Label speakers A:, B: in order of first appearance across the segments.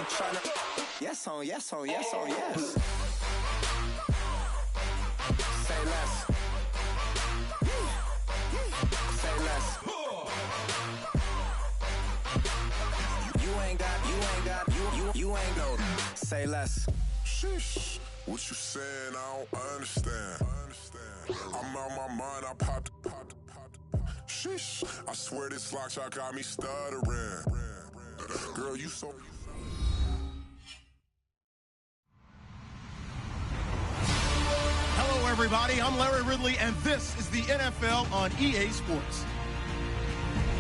A: tryna. Yes on yes on yes on yes. Say less. Say less. You ain't no. Say less.
B: Sheesh. What you saying? I don't understand. I'm out my mind. I popped. Sheesh. I swear this lock shot got me stuttering. Girl, you so.
C: Hello, everybody. I'm Larry Ridley, and this is the NFL on EA Sports.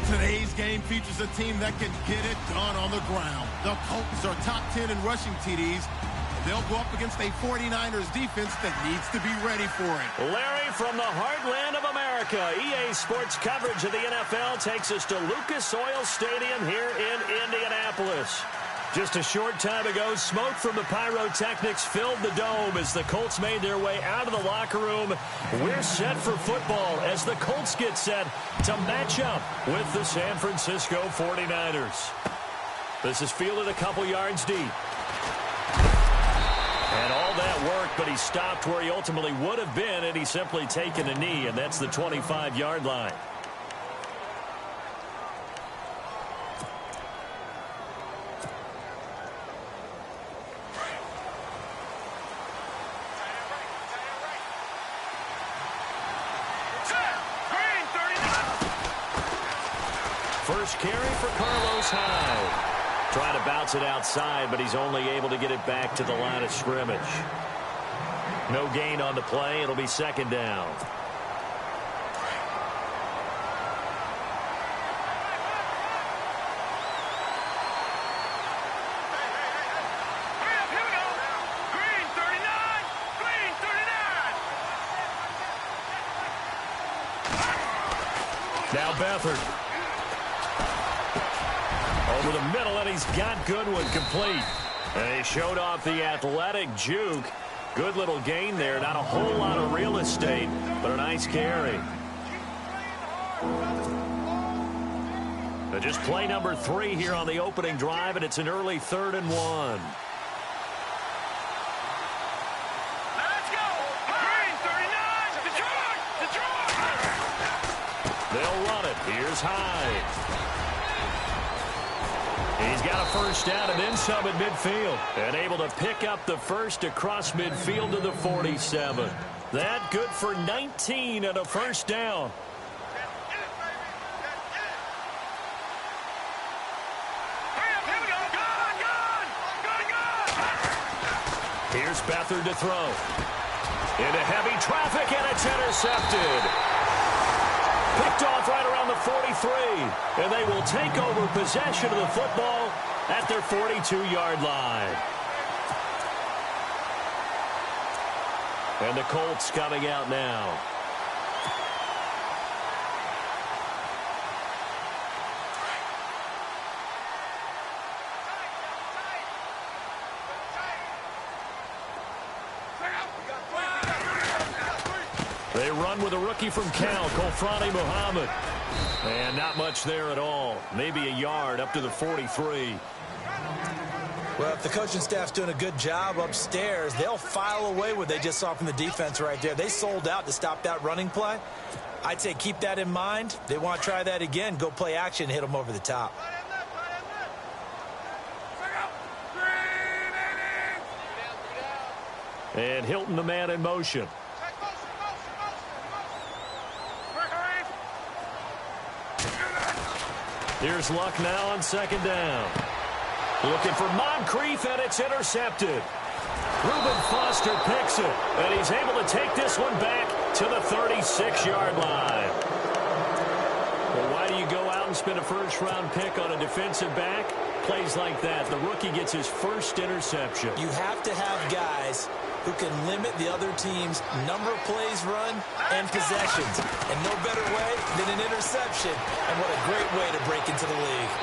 C: Today's game features a team that can get it done on the ground. The Colts are top 10 in rushing TDs. They'll go up against a 49ers defense that needs to be ready for it.
D: Larry, from the heartland of America, EA Sports coverage of the NFL takes us to Lucas Oil Stadium here in Indianapolis. Just a short time ago, smoke from the pyrotechnics filled the dome as the Colts made their way out of the locker room. We're set for football as the Colts get set to match up with the San Francisco 49ers. This is fielded a couple yards deep. And all that worked, but he stopped where he ultimately would have been, and he's simply taken a knee, and that's the 25-yard line. First carry for Carlos Hyde. Trying to bounce it outside, but he's only able to get it back to the line of scrimmage. No gain on the play. It'll be second down. Now Beathard. Over the middle, and he's got Goodwin complete. And he showed off the athletic juke. Good little gain there. Not a whole lot of real estate, but a nice carry. Just play number 3 here on the opening drive, and it's an early 3rd and 1.
E: Let's go! Green 39! Detroit!
D: They'll run it. Here's Hyde. He's got a first down and then some at midfield. And able to pick up the first across midfield to the 47. That good for 19 and a first down. Here's Beathard to throw. Into heavy traffic, and it's intercepted. Picked off right around the 43, and they will take over possession of the football at their 42-yard line. And the Colts coming out now. They run with a rookie from Cal, Kolfrani Muhammad. And not much there at all. Maybe a yard up to the 43.
F: Well, if the coaching staff's doing a good job upstairs, they'll file away what they just saw from the defense right there. They sold out to stop that running play. I'd say keep that in mind. They want to try that again. Go play action, hit them over the top.
D: And Hilton, the man in motion. Here's Luck now on second down. Looking for Moncrief, and it's intercepted. Reuben Foster picks it, and he's able to take this one back to the 36-yard line. Well, why do you go out and spend a first-round pick on a defensive back? Plays like that. The rookie gets his first interception.
F: You have to have guys who can limit the other team's number of plays run and possessions. And no better way than an interception. And what a great way to break into the league.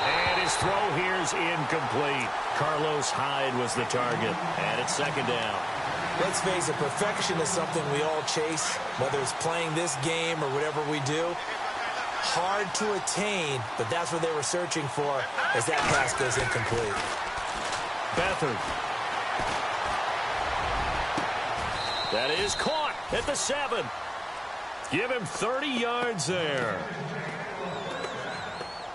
D: And his throw here's incomplete. Carlos Hyde was the target. And it's second down.
F: Let's face it, perfection is something we all chase, whether it's playing this game or whatever we do. Hard to attain, but that's what they were searching for as that pass goes incomplete.
D: Beathard. That is caught at the 7. Give him 30 yards there.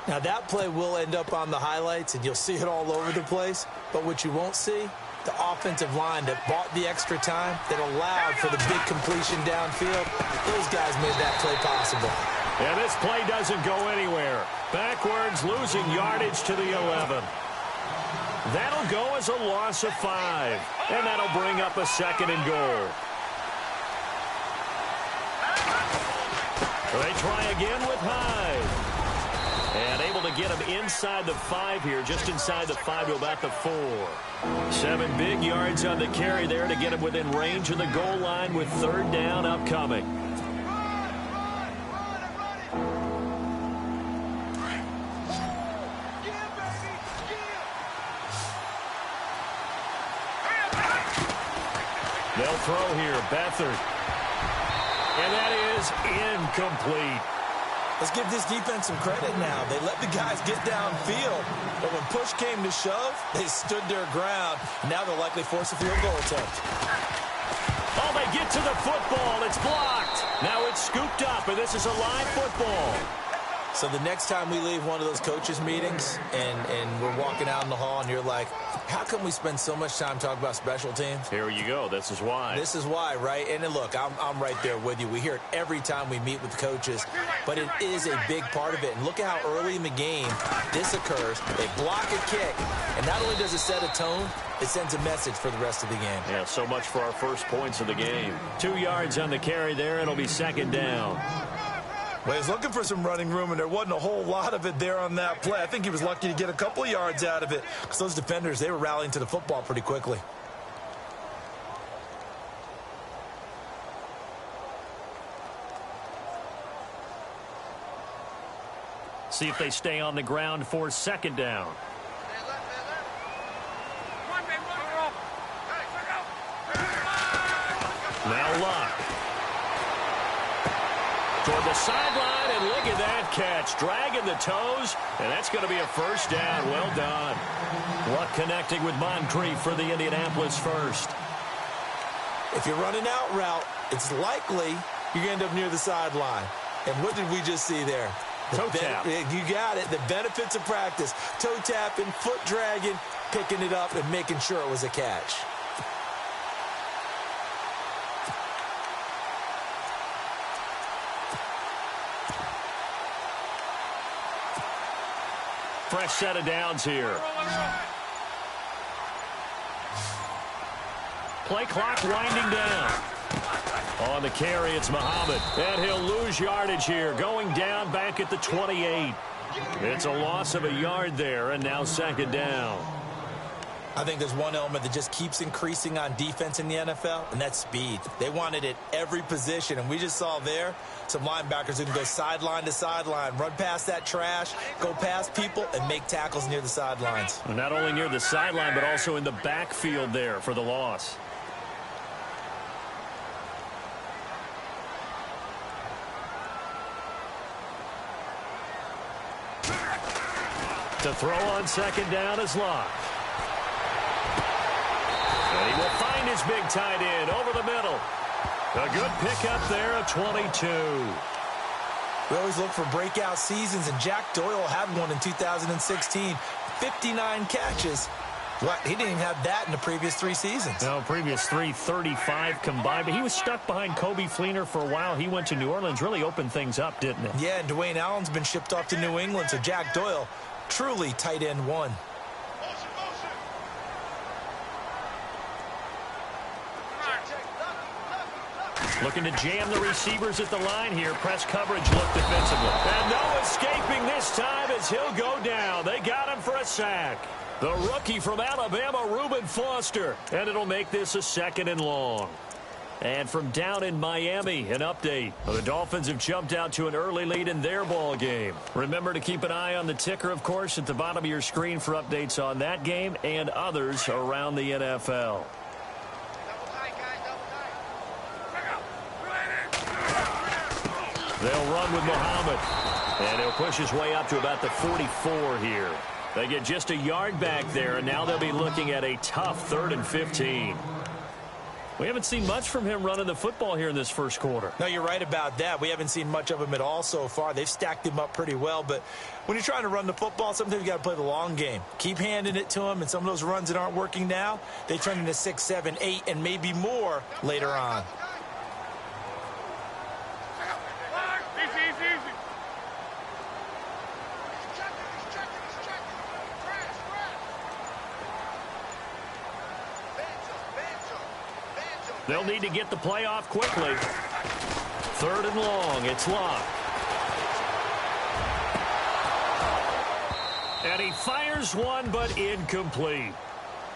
F: Now, that play will end up on the highlights, and you'll see it all over the place. But what you won't see, the offensive line that bought the extra time, that allowed for the big completion downfield, those guys made that play possible.
D: And this play doesn't go anywhere. Backwards, losing yardage to the 11. That'll go as a loss of 5. And that'll bring up a 2nd and goal. They try again with Hyde. And able to get him inside the 5 here, just inside the 5 to about the 4. 7 big yards on the carry there to get him within range of the goal line with 3rd down upcoming. They'll throw here, Beathard. And that is incomplete.
F: Let's give this defense some credit now. They let the guys get downfield, but when push came to shove, they stood their ground. Now they'll likely force a field goal attempt.
D: Oh, they get to the football. It's blocked. Now it's scooped up, and this is a live football.
F: So the next time we leave one of those coaches' meetings and we're walking out in the hall and you're like, how come we spend so much time talking about special teams?
D: Here you go. This is why.
F: This is why, right? And then look, I'm right there with you. We hear it every time we meet with coaches, but it is a big part of it. And look at how early in the game this occurs. They block a kick, and not only does it set a tone, it sends a message for the rest of the game.
D: Yeah, so much for our first points of the game. 2 yards on the carry there. It'll be 2nd down.
F: Well, he was looking for some running room, and there wasn't a whole lot of it there on that play. I think he was lucky to get a couple of yards out of it because those defenders, they were rallying to the football pretty quickly.
D: See if they stay on the ground for 2nd down. Now Luck. Toward the sideline, and look at that catch. Dragging the toes, and that's going to be a 1st down. Well done. Luck connecting with Moncrief for the Indianapolis first.
F: If you're running out route, it's likely you're going to end up near the sideline. And what did we just see there?
D: Toe tap.
F: You got it. The benefits of practice. Toe tapping, foot dragging, picking it up, and making sure it was a catch.
D: Fresh set of downs here. Play clock winding down. On the carry, it's Muhammad. And he'll lose yardage here, going down back at the 28. It's a loss of a yard there, and now 2nd down.
F: I think there's one element that just keeps increasing on defense in the NFL, and that's speed. They want it at every position, and we just saw there some linebackers who can go sideline to sideline, run past that trash, go past people, and make tackles near the sidelines.
D: And not only near the sideline, but also in the backfield there for the loss. To throw on 2nd down is Luck. And he will find his big tight end over the middle. A good pickup there at 22.
F: We always look for breakout seasons, and Jack Doyle had one in 2016. 59 catches. What? He didn't even have that in the previous 3 seasons.
D: No, previous 3, 35 combined. But he was stuck behind Kobe Fleener for a while. He went to New Orleans, really opened things up, didn't it?
F: Yeah, and Dwayne Allen's been shipped off to New England, so Jack Doyle, truly tight end 1.
D: Looking to jam the receivers at the line here. Press coverage look defensively. And no escaping this time as he'll go down. They got him for a sack. The rookie from Alabama, Reuben Foster. And it'll make this a 2nd and long. And from down in Miami, an update. Well, the Dolphins have jumped out to an early lead in their ball game. Remember to keep an eye on the ticker, of course, at the bottom of your screen for updates on that game and others around the NFL. They'll run with Muhammad. And he'll push his way up to about the 44 here. They get just a yard back there, and now they'll be looking at a tough 3rd and 15. We haven't seen much from him running the football here in this first quarter.
F: No, you're right about that. We haven't seen much of him at all so far. They've stacked him up pretty well, but when you're trying to run the football, sometimes you got to play the long game. Keep handing it to him, and some of those runs that aren't working now, they turn into 6, 7, 8, and maybe more later on.
D: They'll need to get the play off quickly. 3rd and long. It's Locke. And he fires one, but incomplete.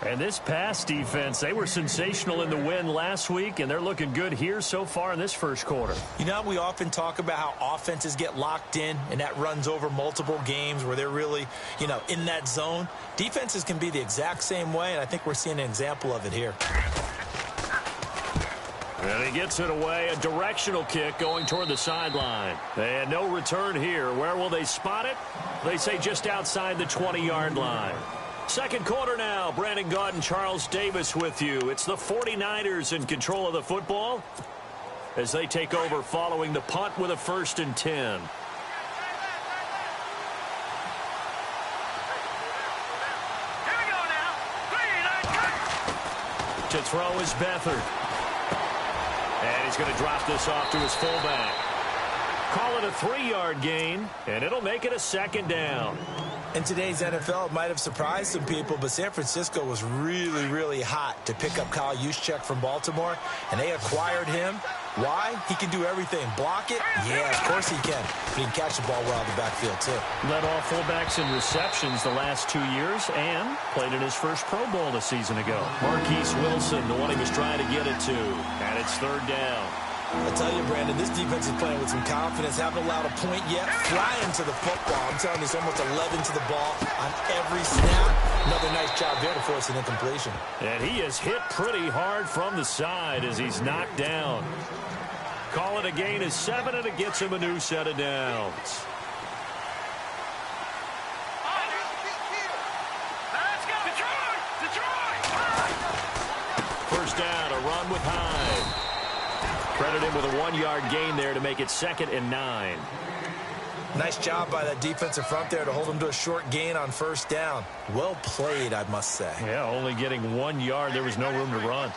D: And this pass defense, they were sensational in the win last week, and they're looking good here so far in this first quarter.
F: You know, we often talk about how offenses get locked in, and that runs over multiple games where they're really, you know, in that zone. Defenses can be the exact same way, and I think we're seeing an example of it here.
D: And he gets it away, a directional kick going toward the sideline. And no return here. Where will they spot it? They say just outside the 20-yard line. Second quarter now. Brandon Gaudin, Charles Davis with you. It's the 49ers in control of the football as they take over following the punt with a 1st and 10.
E: Here we go now.
D: To throw is Beathard. And he's going to drop this off to his fullback. Call it a 3-yard gain, and it'll make it a 2nd down.
F: In today's NFL, it might have surprised some people, but San Francisco was really, really hot to pick up Kyle Juszczyk from Baltimore, and they acquired him. Why? He can do everything. Block it? Yeah, of course he can. But he can catch the ball well in the backfield, too.
D: Led all fullbacks in receptions the last 2 years and played in his first Pro Bowl a season ago. Marquise Wilson, the one he was trying to get it to, and it's 3rd down.
F: I tell you, Brandon, this defense is playing with some confidence. Haven't allowed a point yet. Flying to the football. I'm telling you, it's almost 11 to the ball on every snap. Another nice job there to force an incompletion.
D: And he is hit pretty hard from the side as he's knocked down. Call it a gain of 7, and it gets him a new set of downs.
E: Let's go. Detroit!
D: First down, a run with Hyde. Credit him with a 1-yard gain there to make it 2nd and 9.
F: Nice job by that defensive front there to hold him to a short gain on 1st down. Well played, I must say.
D: Yeah, only getting 1 yard. There was no room to run.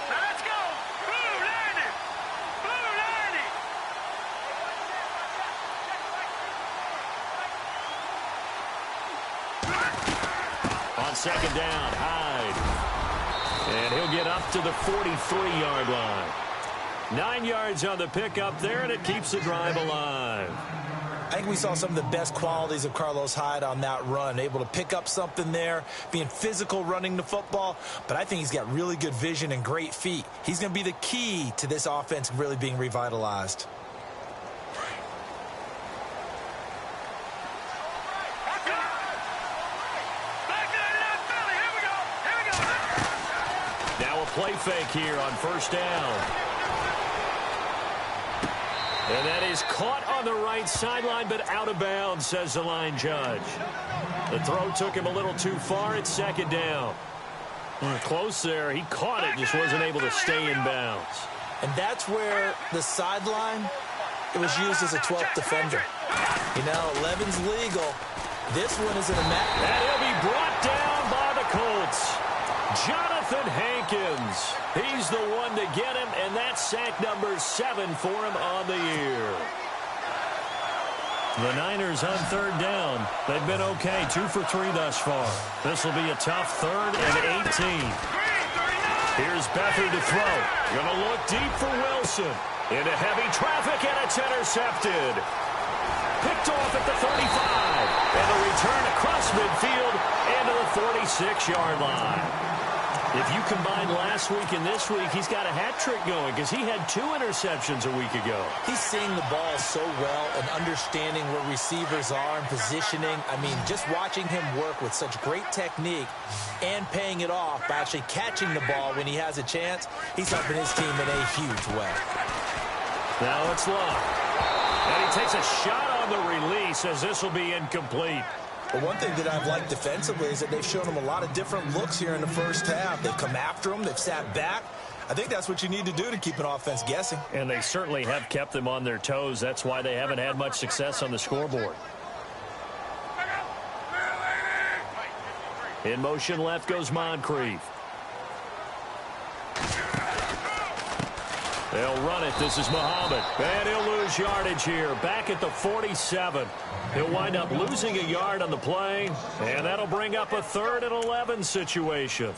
E: Let's go. Blue 90. Blue 90.
D: On 2nd down, Hyde. And he'll get up to the 43-yard line. 9 yards on the pickup there, and it keeps the drive alive.
F: I think we saw some of the best qualities of Carlos Hyde on that run. Able to pick up something there, being physical running the football. But I think he's got really good vision and great feet. He's going to be the key to this offense really being revitalized.
D: Play fake here on 1st down. And that is caught on the right sideline, but out of bounds, says the line judge. The throw took him a little too far. It's 2nd down. Close there. He caught it, just wasn't able to stay in bounds.
F: And that's where the sideline, it was used as a 12th defender. You know, 11's legal. This one isn't a match.
D: And he'll be brought down by the Colts. Jonathan Hankins. He's the one to get him, and that's sack number 7 for him on the year. The Niners on 3rd down. They've been okay, 2 for 3 thus far. This will be a tough 3rd and 18. Here's Beathard to throw. Going to look deep for Wilson. Into heavy traffic, and it's intercepted. Picked off at the 35. And a return across midfield into the 46-yard line. If you combine last week and this week, he's got a hat trick going because he had 2 interceptions a week ago.
F: He's seeing the ball so well and understanding where receivers are and positioning. I mean, just watching him work with such great technique and paying it off by actually catching the ball when he has a chance, he's helping his team in a huge way.
D: Now it's Locke. And he takes a shot on the release, as this will be incomplete.
F: But one thing that I've liked defensively is that they've shown them a lot of different looks here in the first half. They've come after them. They've sat back. I think that's what you need to do to keep an offense guessing.
D: And they certainly have kept them on their toes. That's why they haven't had much success on the scoreboard. In motion left goes Moncrief. They'll run it. This is Muhammad. And he'll lose yardage here. Back at the 47. He'll wind up losing a yard on the play. And that'll bring up a 3rd and 11 situation.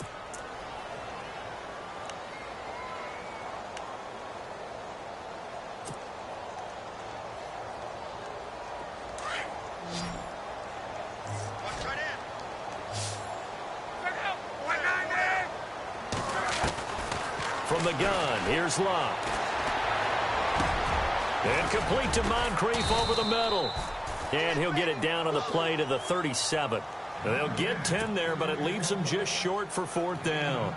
D: From the gun, here's Locke. And complete to Moncrief over the middle. And he'll get it down on the play to the 37. They'll get 10 there, but it leaves them just short for 4th down.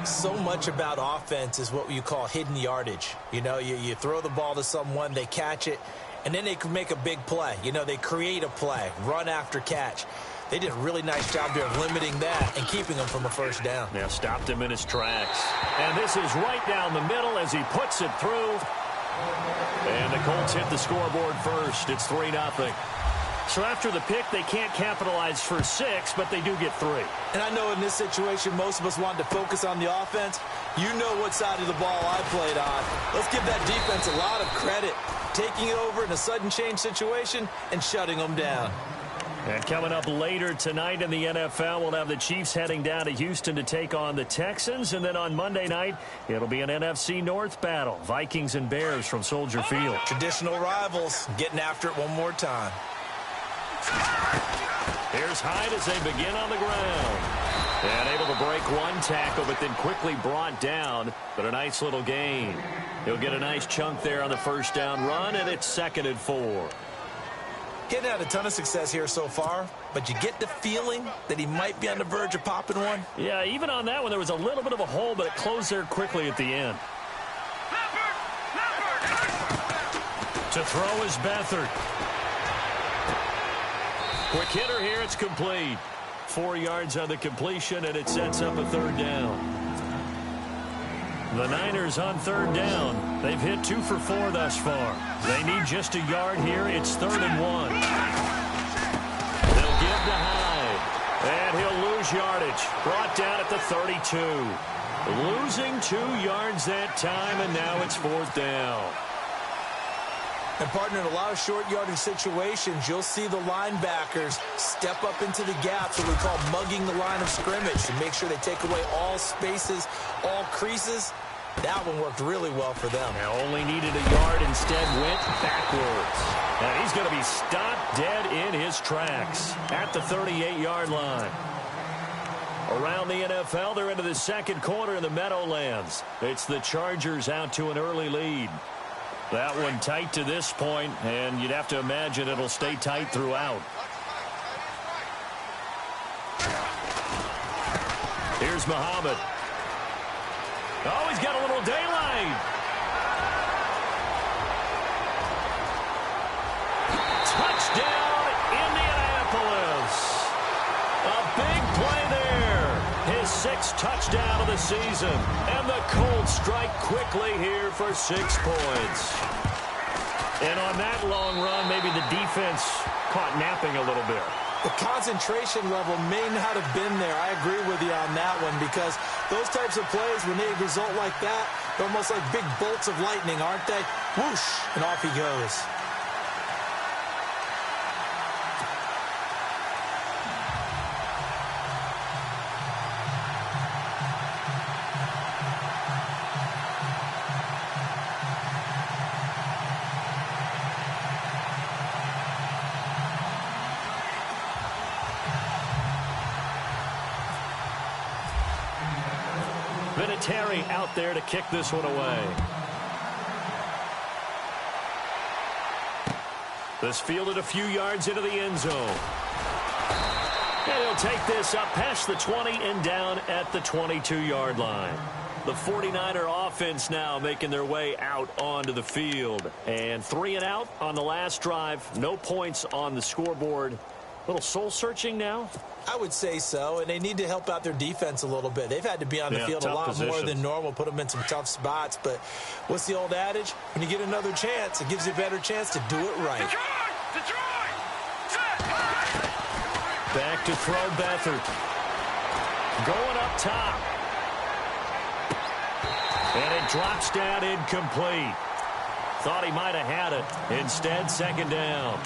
F: So much about offense is what you call hidden yardage. You know, you throw the ball to someone, they catch it, and then they can make a big play. You know, they create a play, run after catch. They did a really nice job there of limiting that and keeping him from a 1st down.
D: Now stopped him in his tracks. And this is right down the middle as he puts it through. And the Colts hit the scoreboard first. It's 3-0. So after the pick, they can't capitalize for 6, but they do get 3.
F: And I know in this situation, most of us wanted to focus on the offense. You know what side of the ball I played on. Let's give that defense a lot of credit. Taking it over in a sudden change situation and shutting them down.
D: And coming up later tonight in the NFL, we'll have the Chiefs heading down to Houston to take on the Texans. And then on Monday night, it'll be an NFC North battle. Vikings and Bears from Soldier Field.
F: Traditional rivals getting after it one more time.
D: Here's Hyde as they begin on the ground. And able to break one tackle, but then quickly brought down. But a nice little gain. He'll get a nice chunk there on the 1st down run, and it's 2nd and 4.
F: Getting had a ton of success here so far, but you get the feeling that he might be on the verge of popping one.
D: Yeah, even on that one, there was a little bit of a hole, but it closed there quickly at the end. To throw is Beathard. Quick hitter here, it's complete. 4 yards on the completion, and it sets up a 3rd down. The Niners on 3rd down. They've hit 2 for 4 thus far. They need just a yard here. It's 3rd and 1. They'll give to Hyde. And he'll lose yardage. Brought down at the 32. Losing 2 yards that time, and now it's 4th down.
F: And, partner, in a lot of short yardage situations, you'll see the linebackers step up into the gaps, what we call mugging the line of scrimmage, to make sure they take away all spaces, all creases. That one worked really well for them.
D: Now only needed a yard, instead went backwards. And he's going to be stopped dead in his tracks at the 38-yard line. Around the NFL, they're into the 2nd quarter in the Meadowlands. It's the Chargers out to an early lead. That one tight to this point, and you'd have to imagine it'll stay tight throughout. Here's Muhammad. Oh, he's got a little daylight. Touchdown, Indianapolis. A big play there. His 6th touchdown of the season. And the Colts strike quickly here for 6 points. And on that long run, maybe the defense caught napping a little bit.
F: The concentration level may not have been there. I agree with you on that one, because those types of plays, when they result like that, they're almost like big bolts of lightning, aren't they? Whoosh, and off he goes.
D: Terry out there to kick this one away. This fielded a few yards into the end zone. And he'll take this up past the 20 and down at the 22-yard line. The 49er offense now making their way out onto the field. And 3 and out on the last drive. No points on the scoreboard. A little soul-searching now?
F: I would say so, and they need to help out their defense a little bit. They've had to be on the field a lot more than normal, put them in some tough spots. But what's the old adage? When you get another chance, it gives you a better chance to do it right.
E: Detroit!
D: Back to throw Beathard. Going up top. And it drops down incomplete. Thought he might have had it. Instead, second down.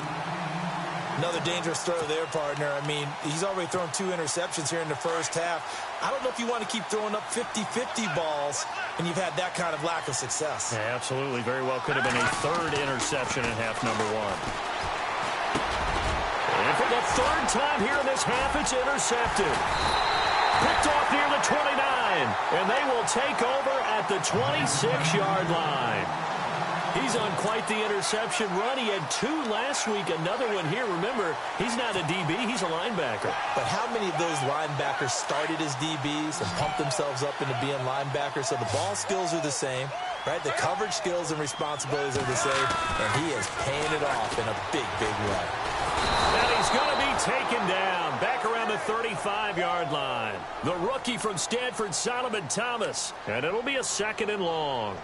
F: Another dangerous throw there, partner. I mean, he's already thrown 2 interceptions here in the first half. I don't know if you want to keep throwing up 50-50 balls when you've had that kind of lack of success.
D: Yeah, absolutely. Very well could have been a 3rd interception in half number 1. And for the 3rd time here in this half, it's intercepted. Picked off near the 29, and they will take over at the 26-yard line. He's on quite the interception run. He had 2 last week, another one here. Remember, he's not a DB, he's a linebacker.
F: But how many of those linebackers started as DBs and pumped themselves up into being linebackers? So the ball skills are the same, right? The coverage skills and responsibilities are the same, and he is paying it off in a big, big way.
D: And he's going to be taken down back around the 35-yard line. The rookie from Stanford, Solomon Thomas, and it'll be a 2nd and long.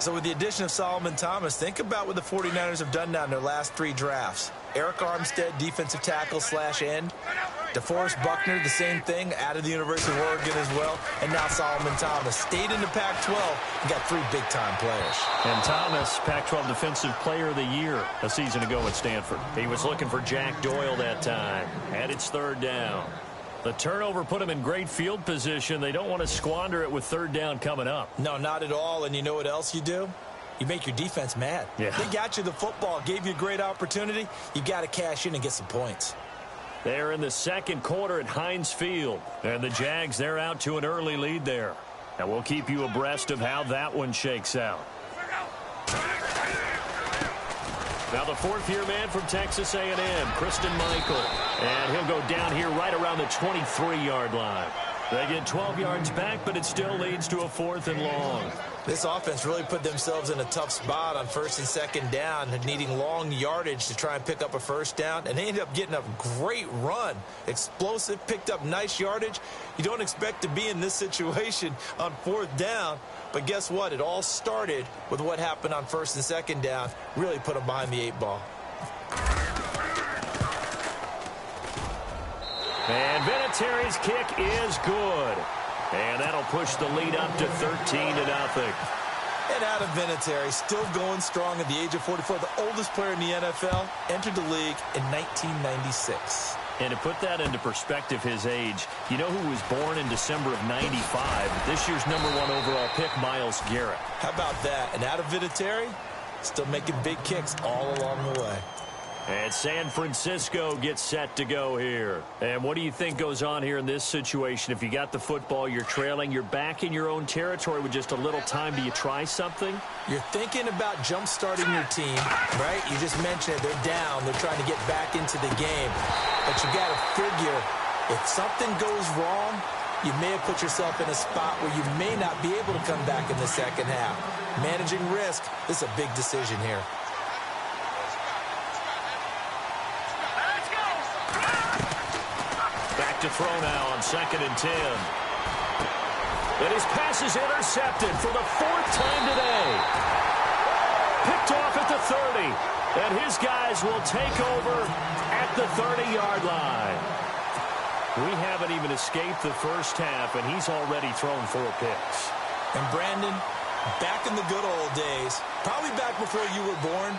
F: So with the addition of Solomon Thomas, think about what the 49ers have done now in their last 3 drafts. Eric Armstead, defensive tackle / end. DeForest Buckner, the same thing, out of the University of Oregon as well. And now Solomon Thomas stayed in the Pac-12 and got 3 big-time players.
D: And Thomas, Pac-12 Defensive Player of the Year a season ago at Stanford. He was looking for Jack Doyle that time. And it's 3rd down. The turnover put them in great field position. They don't want to squander it with 3rd down coming up.
F: No, not at all. And you know what else you do? You make your defense mad.
D: Yeah.
F: They got you the football, gave you a great opportunity. You got to cash in and get some points.
D: They're in the 2nd quarter at Heinz Field. And the Jags, they're out to an early lead there. And we'll keep you abreast of how that one shakes out. Now the 4th-year man from Texas A&M, Christian Michael. And he'll go down here right around the 23-yard line. They get 12 yards back, but it still leads to a 4th and long.
F: This offense really put themselves in a tough spot on 1st and 2nd down, needing long yardage to try and pick up a 1st down. And they ended up getting a great run. Explosive, picked up nice yardage. You don't expect to be in this situation on 4th down. But guess what? It all started with what happened on 1st and 2nd down. Really put them behind the 8 ball.
D: And Vinatieri's kick is good. And that'll push the lead up to 13-0.
F: And Adam Vinatieri still going strong at the age of 44. The oldest player in the NFL, entered the league in 1996.
D: And to put that into perspective, his age, you know who was born in December of 95? This year's #1 overall pick, Myles Garrett.
F: How about that? And Adam Vinatieri still making big kicks all along the way.
D: And San Francisco gets set to go here. And what do you think goes on here in this situation? If you got the football, you're trailing, you're back in your own territory with just a little time. Do you try something?
F: You're thinking about jump-starting your team, right? You just mentioned it. They're down. They're trying to get back into the game. But you got to figure, if something goes wrong, you may have put yourself in a spot where you may not be able to come back in the 2nd half. Managing risk is a big decision here.
D: To throw now on 2nd and 10. And his pass is intercepted for the 4th time today. Picked off at the 30. And his guys will take over at the 30-yard line. We haven't even escaped the first half, and he's already thrown 4 picks.
F: And Brandon, back in the good old days, probably back before you were born,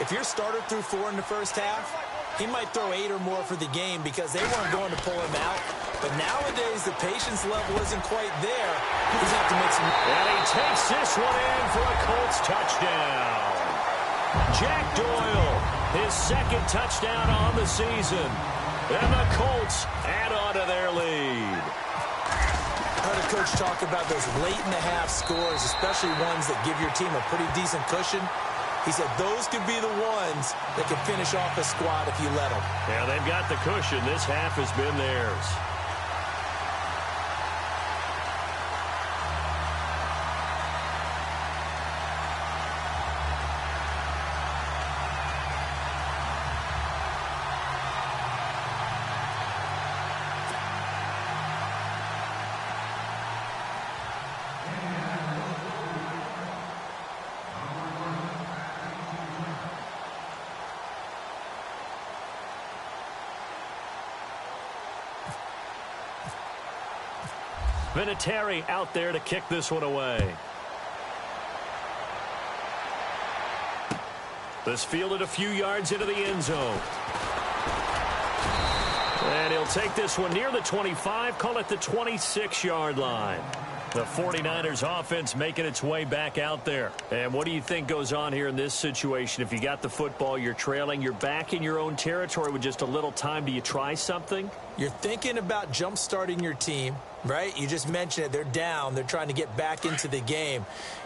F: if your starter threw 4 in the first half, he might throw 8 or more for the game because they weren't going to pull him out. But nowadays, the patience level isn't quite there. He's going to have to make some...
D: And he takes this one in for a Colts touchdown. Jack Doyle, his 2nd touchdown on the season. And the Colts add on to their lead.
F: I heard a coach talk about those late-in-the-half scores, especially ones that give your team a pretty decent cushion. He said those could be the ones that can finish off a squad if you let them.
D: Yeah, they've got the cushion. This half has been theirs. Vinatieri out there to kick this one away. This fielded a few yards into the end zone. And he'll take this one near the 25, call it the 26-yard line. The 49ers offense making its way back out there. And what do you think goes on here in this situation? If you got the football, you're trailing, you're back in your own territory with just a little time. Do you try something?
F: You're thinking about jump-starting your team, right? You just mentioned it. They're down. They're trying to get back into the game.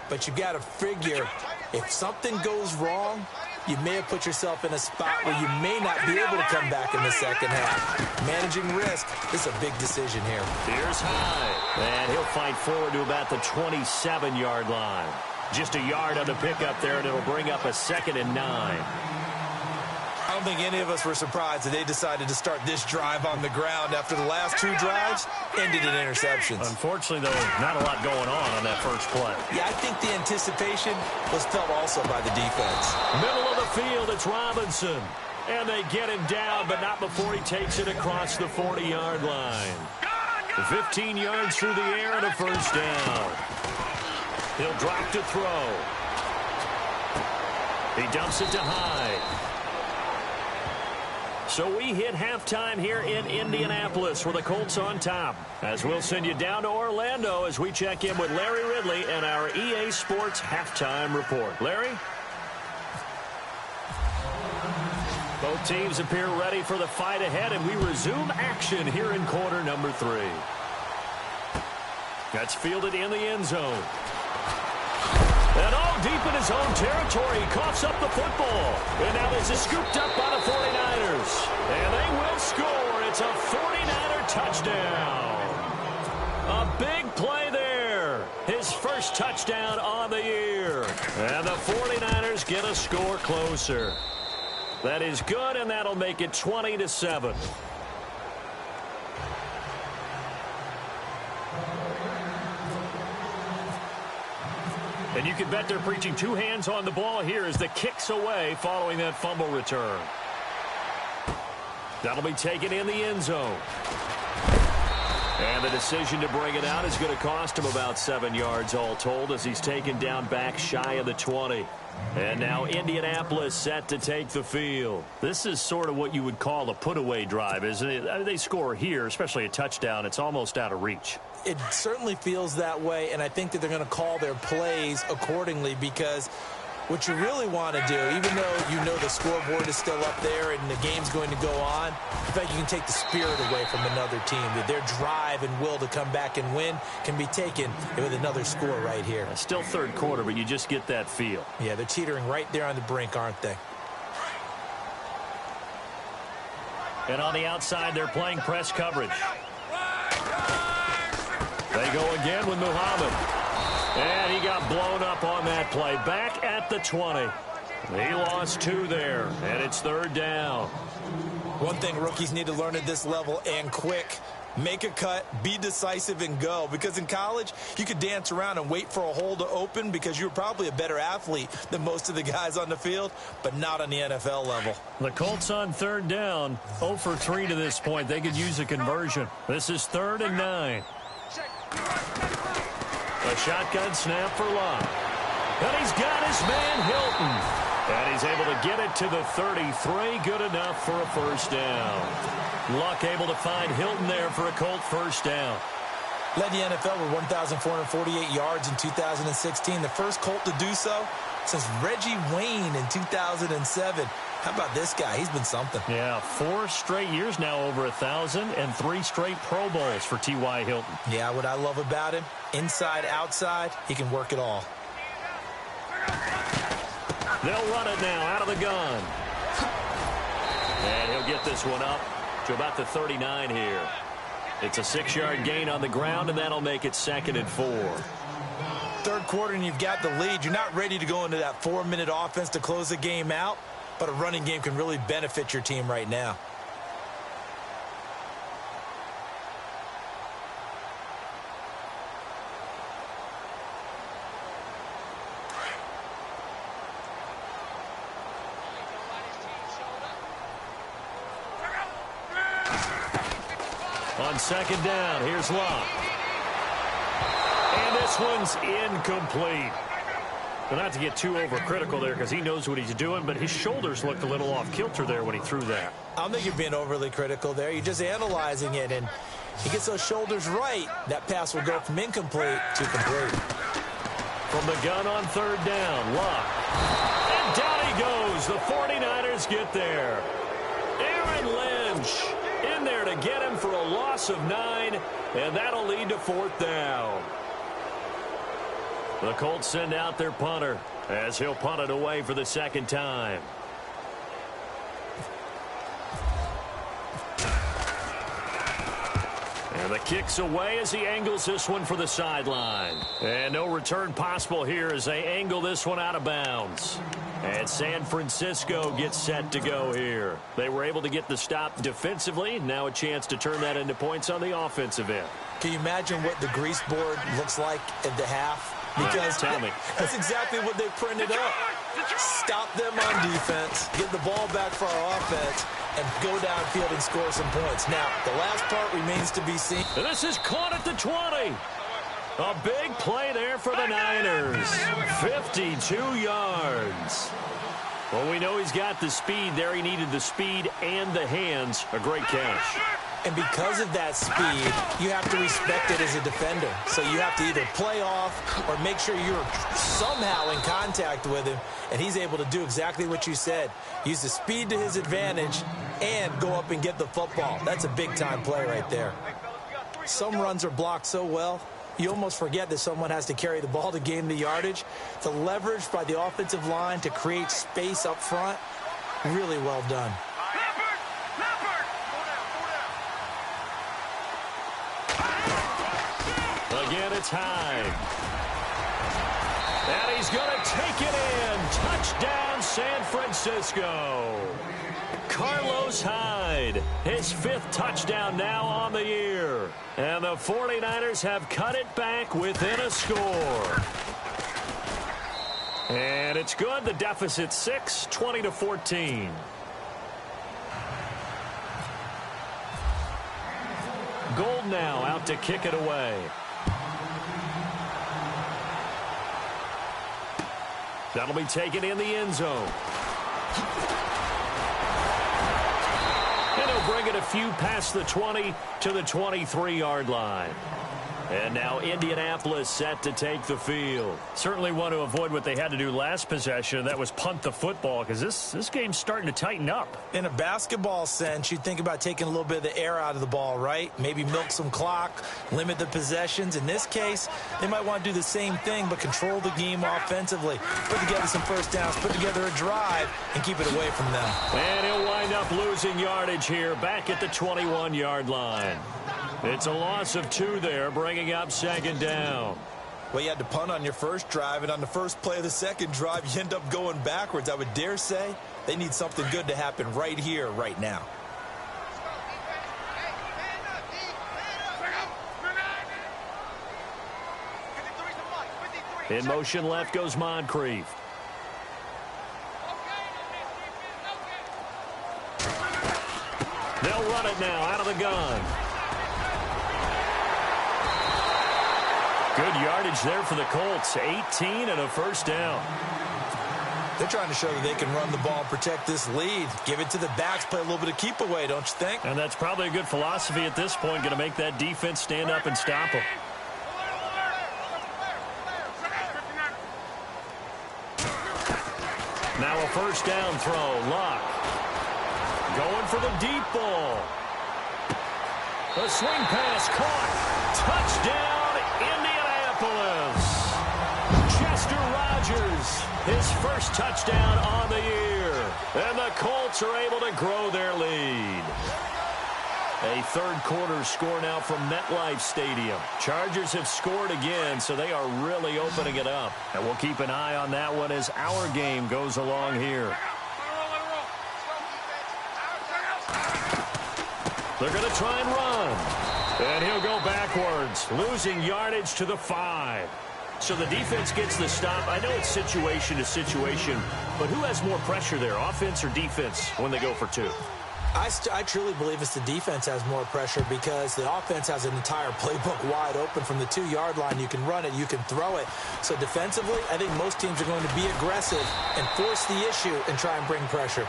F: But you got to figure if something goes wrong, you may have put yourself in a spot where you may not be able to come back in the second half. Managing risk, this is a big decision here.
D: Here's High, and he'll fight forward to about the 27-yard line. Just a yard on the pickup there, and it'll bring up a 2nd and 9.
F: I don't think any of us were surprised that they decided to start this drive on the ground after the last 2 drives ended in interceptions.
D: Unfortunately, though, not a lot going on that first play.
F: Yeah, I think the anticipation was felt also by the defense.
D: Middle of the field, it's Robinson. And they get him down, but not before he takes it across the 40-yard line. 15 yards through the air and a first down. He'll drop to throw. He dumps it to High. So we hit halftime here in Indianapolis with the Colts on top. As we'll send you down to Orlando as we check in with Larry Ridley and our EA Sports Halftime Report. Larry? Both teams appear ready for the fight ahead, and we resume action here in quarter number 3. That's fielded in the end zone. And all deep in his own territory, he coughs up the football. And now this is scooped up by the 49ers. And they will score. It's a 49er touchdown. A big play there. His first touchdown on the year. And the 49ers get a score closer. That is good, and that'll make it 20-7. And you can bet they're preaching 2 hands on the ball here as the kick's away following that fumble return. That'll be taken in the end zone. And the decision to bring it out is going to cost him about 7 yards all told as he's taken down back shy of the 20. And now Indianapolis set to take the field. This is sort of what you would call a put-away drive, isn't it? I mean, they score here, especially a touchdown. It's almost out of reach.
F: It certainly feels that way, and I think that they're going to call their plays accordingly because what you really want to do, even though you know the scoreboard is still up there and the game's going to go on, in fact, you can take the spirit away from another team. That their drive and will to come back and win can be taken with another score right here.
D: Still third quarter, but you just get that feel.
F: Yeah, they're teetering right there on the brink, aren't they?
D: And on the outside, they're playing press coverage. They go again with Muhammad. And he got blown up on that play. Back at the 20. He lost 2 there, and it's 3rd down.
F: One thing rookies need to learn at this level, and quick, make a cut, be decisive, and go. Because in college, you could dance around and wait for a hole to open because you're probably a better athlete than most of the guys on the field, but not on the NFL level.
D: The Colts on 3rd down, 0 for 3 to this point. They could use a conversion. This is 3rd and 9. A shotgun snap for Luck. And he's got his man Hilton. And he's able to get it to the 33. Good enough for a first down. Luck able to find Hilton there for a Colt first down.
F: Led the NFL with 1,448 yards in 2016. The first Colt to do so since Reggie Wayne in 2007. How about this guy? He's been something.
D: Yeah, 4 straight years now over 1,000 and 3 straight Pro Bowls for T.Y. Hilton.
F: Yeah, what I love about him, inside, outside, he can work it all.
D: They'll run it now out of the gun. And he'll get this one up to about the 39 here. It's a 6-yard gain on the ground, and that'll make it 2nd and 4.
F: Third quarter, and you've got the lead. You're not ready to go into that 4-minute offense to close the game out, but a running game can really benefit your team right now.
D: On 2nd down, here's Locke. And this one's incomplete. But not to get too overcritical there because he knows what he's doing, but his shoulders looked a little off kilter there when he threw that.
F: I don't think you're being overly critical there. You're just analyzing it, and he gets those shoulders right. That pass will go from incomplete to complete.
D: From the gun on third down, Luck. And down he goes. The 49ers get there. Aaron Lynch in there to get him for a loss of 9, and that'll lead to fourth down. The Colts send out their punter as he'll punt it away for the second time. And the kick's away as he angles this one for the sideline. And no return possible here as they angle this one out of bounds. And San Francisco gets set to go here. They were able to get the stop defensively. Now a chance to turn that into points on the offensive end.
F: Can you imagine what the grease board looks like at the half? Because
D: tell me.
F: That's exactly what they printed up. Stop them on defense, get the ball back for our offense, and go downfield and score some points. Now, the last part remains to be seen.
D: And this is caught at the 20. A big play there for the Niners. 52 yards. Well, we know he's got the speed there. He needed the speed and the hands. A great catch.
F: And because of that speed, you have to respect it as a defender. So you have to either play off or make sure you're somehow in contact with him. And he's able to do exactly what you said. Use the speed to his advantage and go up and get the football. That's a big-time play right there. Some runs are blocked so well, you almost forget that someone has to carry the ball to gain the yardage. The leverage by the offensive line to create space up front, really well done.
D: Again, it's Hyde. And he's going to take it in. Touchdown, San Francisco. Carlos Hyde, his 5th touchdown now on the year. And the 49ers have cut it back within a score. And it's good. The deficit 6, 20-14. Gold now out to kick it away. That'll be taken in the end zone. And he'll bring it a few past the 20 to the 23-yard line. And now Indianapolis set to take the field. Certainly want to avoid what they had to do last possession. That was punt the football because this game's starting to tighten up.
F: In a basketball sense, you think about taking a little bit of the air out of the ball, right? Maybe milk some clock, limit the possessions. In this case, they might want to do the same thing but control the game offensively. Put together some first downs, put together a drive, and keep it away from them.
D: And he'll wind up losing yardage here back at the 21-yard line. It's a loss of 2 there, bringing up second down.
F: Well, you had to punt on your first drive, and on the first play of the second drive, you end up going backwards. I would dare say they need something good to happen right here, right now.
D: In motion left goes Moncrief. They'll run it now out of the gun. Good yardage there for the Colts. 18 and a first down.
F: They're trying to show that they can run the ball and protect this lead. Give it to the backs, play a little bit of keep away, don't you think?
D: And that's probably a good philosophy at this point, going to make that defense stand up and stop them. Now a first down throw. Luck going for the deep ball. A swing pass caught. Touchdown, Indianapolis. Chester Rogers, his first touchdown on the year. And the Colts are able to grow their lead. A third-quarter score now from MetLife Stadium. Chargers have scored again, so they are really opening it up. And we'll keep an eye on that one as our game goes along here. They're going to try and run. And he'll go backwards, losing yardage to the 5. So the defense gets the stop. I know it's situation to situation, but who has more pressure there, offense or defense, when they go for 2?
F: I truly believe it's the defense has more pressure because the offense has an entire playbook wide open from the 2-yard line. You can run it, you can throw it. So defensively, I think most teams are going to be aggressive and force the issue and try and bring pressure.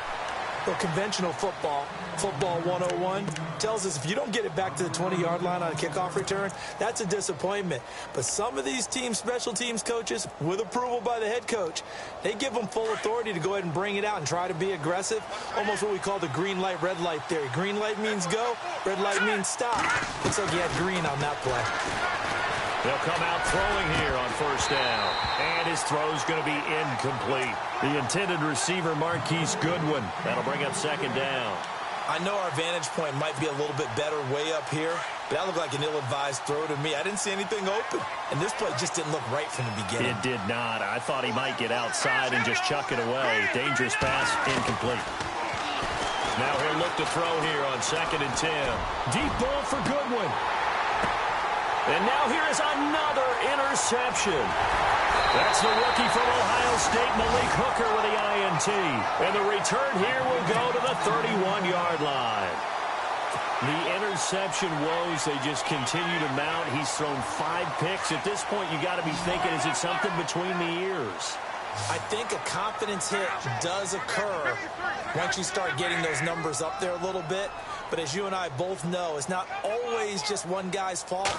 F: Well, conventional football 101, tells us if you don't get it back to the 20-yard line on a kickoff return, that's a disappointment. But some of these teams, special teams coaches, with approval by the head coach, they give them full authority to go ahead and bring it out and try to be aggressive, almost what we call the green light, red light theory. Green light means go, red light means stop. Looks like you had green on that play.
D: They'll come out throwing here on first down. And his throw's going to be incomplete. The intended receiver, Marquise Goodwin. That'll bring up second down.
F: I know our vantage point might be a little bit better way up here, but that looked like an ill-advised throw to me. I didn't see anything open, and this play just didn't look right from the beginning.
D: It did not. I thought he might get outside and just chuck it away. Dangerous pass, incomplete. Now he'll look to throw here on 2nd and 10. Deep ball for Goodwin. And now here is another interception. That's the rookie from Ohio State, Malik Hooker, with the INT. And the return here will go to the 31-yard line. The interception woes, they just continue to mount. He's thrown 5 picks. At this point, you got to be thinking, is it something between the ears?
F: I think a confidence hit does occur once you start getting those numbers up there a little bit. But as you and I both know, it's not always just one guy's fault.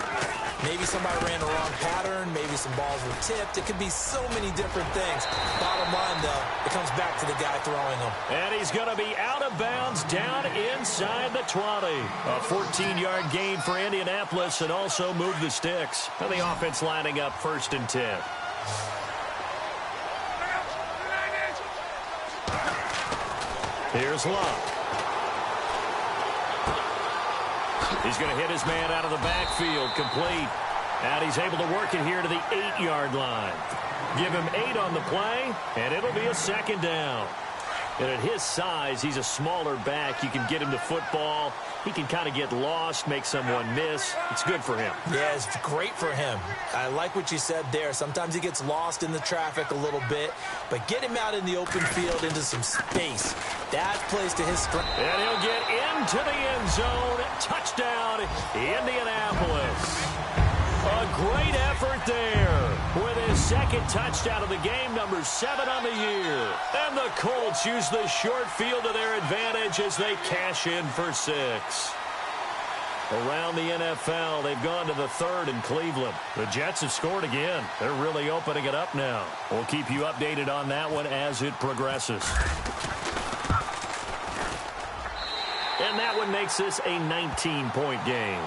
F: Maybe somebody ran the wrong pattern. Maybe some balls were tipped. It could be so many different things. Bottom line, though, it comes back to the guy throwing them.
D: And he's going to be out of bounds down inside the 20. A 14-yard gain for Indianapolis and also move the sticks. And the offense lining up 1st and 10. Here's Love. He's going to hit his man out of the backfield, complete. And he's able to work it here to the 8-yard line. Give him 8 on the play, and it'll be a 2nd down. And at his size, he's a smaller back. You can get him the football. He can kind of get lost, make someone miss. It's good for him. Yeah,
F: it's great for him. I like what you said there. Sometimes he gets lost in the traffic a little bit, but get him out in the open field into some space. That plays to his strength.
D: And he'll get into the end zone. Touchdown, Indianapolis. A great effort there with his 2nd touchdown of the game, number 7 on the year. And the Colts use the short field to their advantage as they cash in for 6. Around the NFL, they've gone to the 3rd in Cleveland. The Jets have scored again. They're really opening it up now. We'll keep you updated on that one as it progresses. And that one makes this a 19-point game.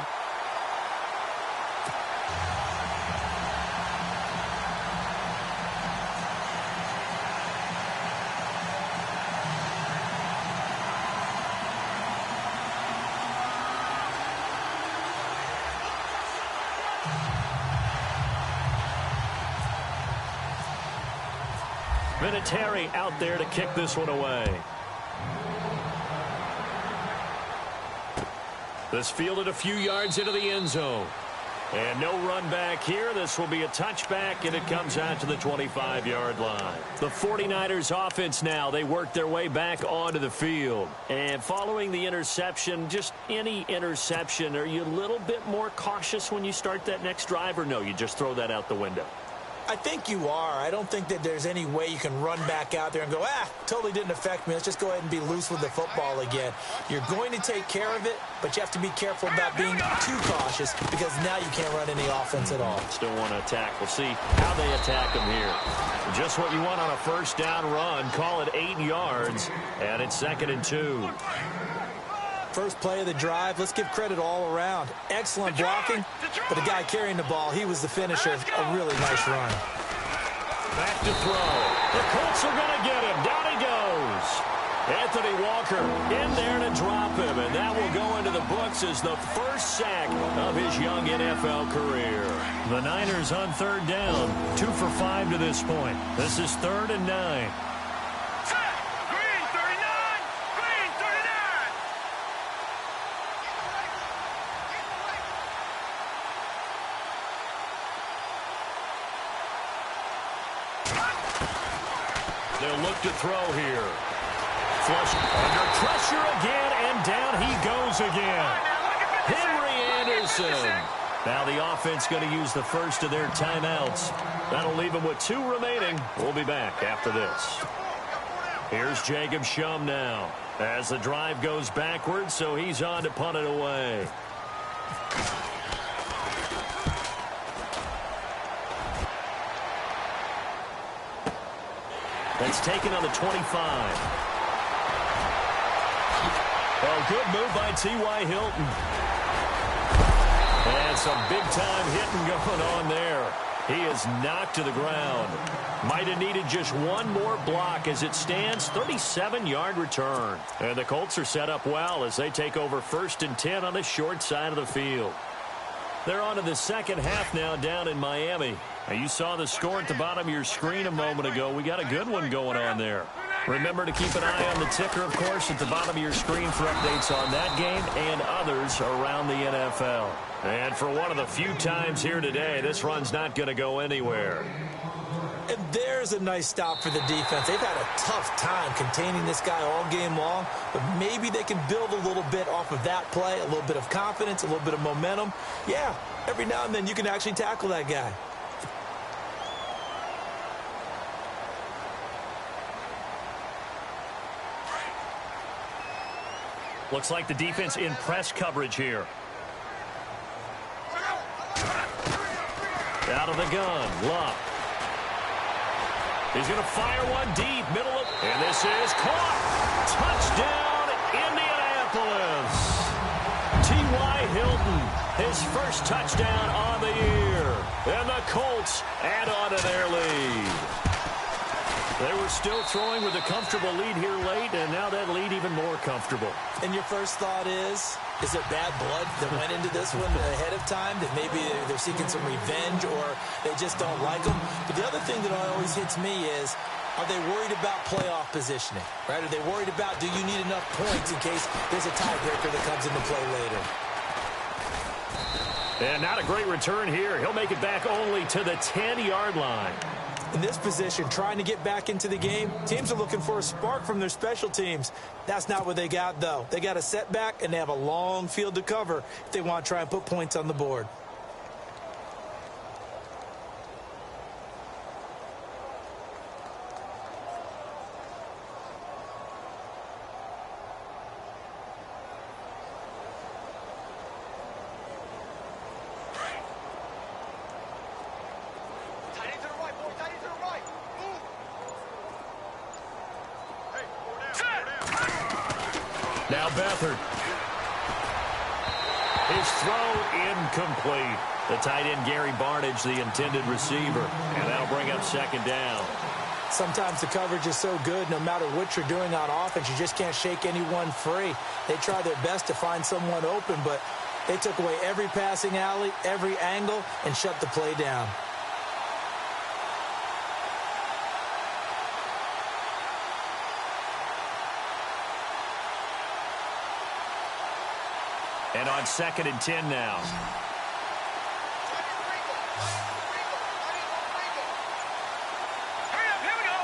D: Vinatieri out there to kick this one away. This fielded a few yards into the end zone. And no run back here. This will be a touchback, and it comes out to the 25-yard line. The 49ers offense now, they work their way back onto the field. And following the interception, just any interception, are you a little bit more cautious when you start that next drive, or no, you just throw that out the window?
F: I think you are. I don't think that there's any way you can run back out there and go, totally didn't affect me. Let's just go ahead and be loose with the football again. You're going to take care of it, but you have to be careful about being too cautious because now you can't run any offense at all.
D: Still want to attack. We'll see how they attack them here. Just what you want on a 1st down run. Call it 8 yards, and it's 2nd and 2.
F: First play of the drive, let's give credit all around. Excellent blocking, but the guy carrying the ball, he was the finisher. A really nice run.
D: Back to throw. The Colts are going to get him. Down he goes. Anthony Walker in there to drop him, and that will go into the books as the first sack of his young NFL career. The Niners on 3rd down, 2 for 5 to this point. This is 3rd and 9. They'll look to throw here. Flush under pressure again, and And down he goes again. Henry Anderson. Now the offense going to use the first of their timeouts. That'll leave them with 2 remaining. We'll be back after this. Here's Jacob Shum now as the drive goes backwards, so he's on to punt it away. That's taken on the 25. Well, good move by T.Y. Hilton. And some big-time hitting going on there. He is knocked to the ground. Might have needed just one more block. As it stands, 37-yard return. And the Colts are set up well as they take over 1st and 10 on the short side of the field. They're on to the second half now down in Miami. Now, you saw the score at the bottom of your screen a moment ago. We got a good one going on there. Remember to keep an eye on the ticker, of course, at the bottom of your screen for updates on that game and others around the NFL. And for one of the few times here today, this run's not going to go anywhere.
F: And there's a nice stop for the defense. They've had a tough time containing this guy all game long, but maybe they can build a little bit off of that play, a little bit of confidence, a little bit of momentum. Yeah, every now and then you can actually tackle that guy.
D: Looks like the defense in press coverage here. Out of the gun, Luck. He's going to fire one deep, middle of, and this is caught. Touchdown, Indianapolis. T.Y. Hilton, his first touchdown on the year. And the Colts add on to their lead. They were still throwing with a comfortable lead here late, and now that lead even more comfortable.
F: And your first thought is there bad blood that went into this one ahead of time, that maybe they're seeking some revenge or they just don't like them? But the other thing that always hits me is, are they worried about playoff positioning, right? Are they worried about, do you need enough points in case there's a tiebreaker that comes into play later?
D: And not a great return here. He'll make it back only to the 10-yard line.
F: In this position, trying to get back into the game, teams are looking for a spark from their special teams. That's not what they got, though. They got a setback, and they have a long field to cover if they want to try and put points on the board.
D: Now Beathard. His throw incomplete. The tight end, Gary Barnidge, the intended receiver. And that'll bring up 2nd down.
F: Sometimes the coverage is so good, no matter what you're doing on offense, you just can't shake anyone free. They try their best to find someone open, but they took away every passing alley, every angle, and shut the play down.
D: And on 2nd and 10 now.
E: Hurry up, here we go.